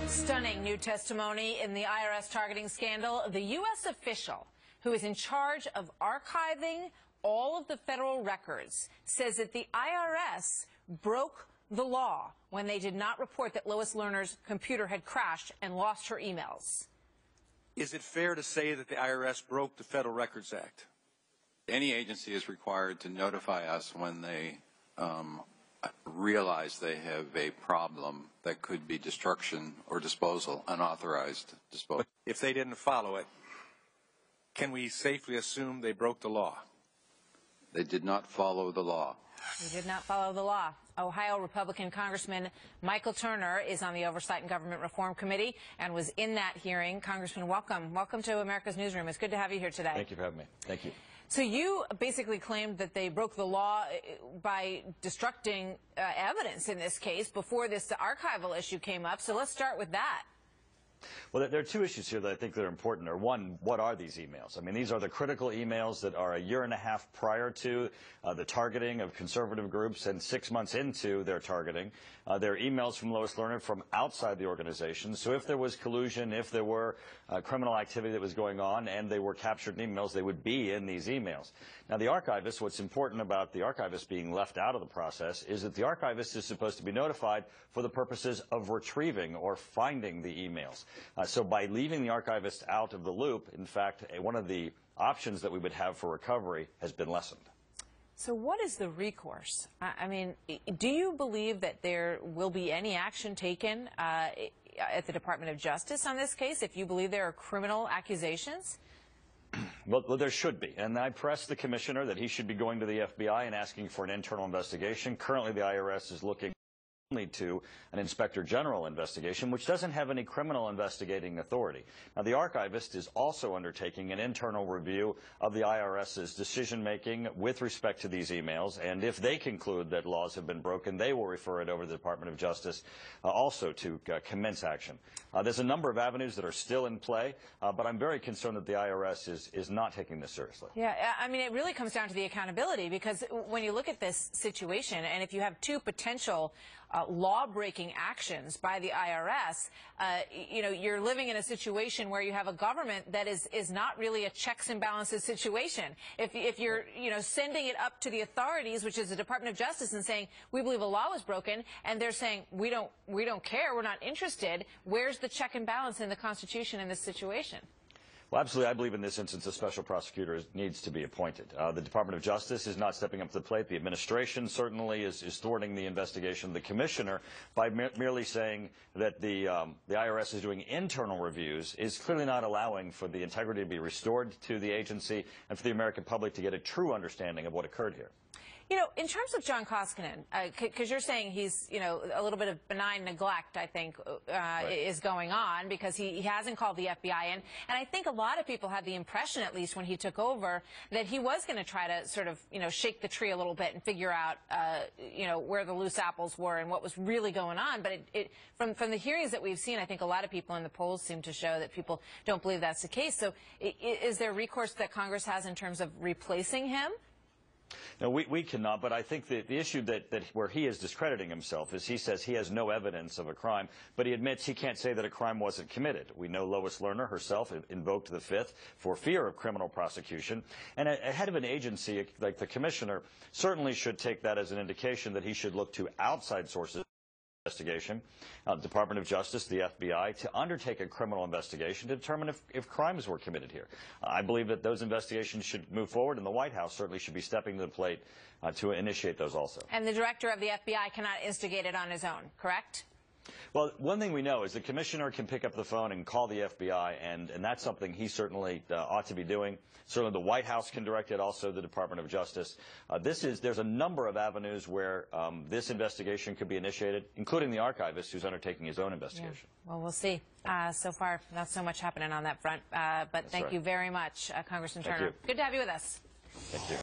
Stunning new testimony in the IRS targeting scandal. The U.S. official who is in charge of archiving all of the federal records says that the IRS broke the law when they did not report that Lois Lerner's computer had crashed and lost her emails. Is it fair to say that the IRS broke the Federal Records Act? Any agency is required to notify us when they realize they have a problem that could be destruction or disposal, unauthorized disposal. But if they didn't follow it, can we safely assume they broke the law? They did not follow the law. They did not follow the law. Ohio Republican Congressman Michael Turner is on the Oversight and Government Reform Committee and was in that hearing. Congressman, welcome. Welcome to America's Newsroom. It's good to have you here today. Thank you for having me. Thank you. So you basically claimed that they broke the law by destructing evidence in this case before this archival issue came up. So let's start with that. Well, there are two issues here that I think that are important. One, what are these emails? I mean, these are the critical emails that are a year and a half prior to the targeting of conservative groups and 6 months into their targeting. They're emails from Lois Lerner from outside the organization. So if there was collusion, if there were criminal activity that was going on and they were captured in emails, they would be in these emails. Now, the archivist, what's important about the archivist being left out of the process is that the archivist is supposed to be notified for the purposes of retrieving or finding the emails. So by leaving the archivist out of the loop, in fact, one of the options that we would have for recovery has been lessened. So what is the recourse? I mean, do you believe that there will be any action taken at the Department of Justice on this case if you believe there are criminal accusations? Well, there should be. And I pressed the commissioner that he should be going to the FBI and asking for an internal investigation. Currently, the IRS is looking only to an inspector general investigation, which doesn't have any criminal investigating authority. Now, the archivist is also undertaking an internal review of the IRS's decision-making with respect to these emails, and if they conclude that laws have been broken, they will refer it over to the Department of Justice also to commence action. There's a number of avenues that are still in play, but I'm very concerned that the IRS is not taking this seriously. Yeah, I mean, it really comes down to the accountability, because when you look at this situation, and if you have two potential law-breaking actions by the IRS, you know, you're living in a situation where you have a government that is not really a checks and balances situation. If you're, you know, sending it up to the authorities, which is the Department of Justice, and saying, we believe a law was broken, and they're saying, we don't care, we're not interested, where's the check and balance in the Constitution in this situation? Well, absolutely. I believe in this instance a special prosecutor needs to be appointed. The Department of Justice is not stepping up to the plate. The administration certainly is thwarting the investigation. The commissioner, by merely saying that the IRS is doing internal reviews, is clearly not allowing for the integrity to be restored to the agency and for the American public to get a true understanding of what occurred here. You know, in terms of John Koskinen, because you're saying he's, you know, a little bit of benign neglect, I think, Right. is going on, because he hasn't called the FBI in. And I think a lot of people had the impression, at least when he took over, that he was going to try to sort of, you know, shake the tree a little bit and figure out, you know, where the loose apples were and what was really going on. But from the hearings that we've seen, I think a lot of people in the polls seem to show that people don't believe that's the case. So is there recourse that Congress has in terms of replacing him? No, we cannot, but I think that the issue that where he is discrediting himself is he says he has no evidence of a crime, but he admits he can't say that a crime wasn't committed. We know Lois Lerner herself invoked the Fifth for fear of criminal prosecution, and a head of an agency like the commissioner certainly should take that as an indication that he should look to outside sources. Investigation, Department of Justice, the FBI, to undertake a criminal investigation to determine if crimes were committed here. I believe that those investigations should move forward, and the White House certainly should be stepping to the plate to initiate those also. And the director of the FBI cannot instigate it on his own, correct? Well, one thing we know is the commissioner can pick up the phone and call the FBI, and that's something he certainly ought to be doing. Certainly the White House can direct it, also the Department of Justice. There's a number of avenues where this investigation could be initiated, including the archivist who's undertaking his own investigation. Yeah. Well, we'll see. So far, not so much happening on that front. But thank you very much, Congressman Turner. Thank you. Good to have you with us. Thank you.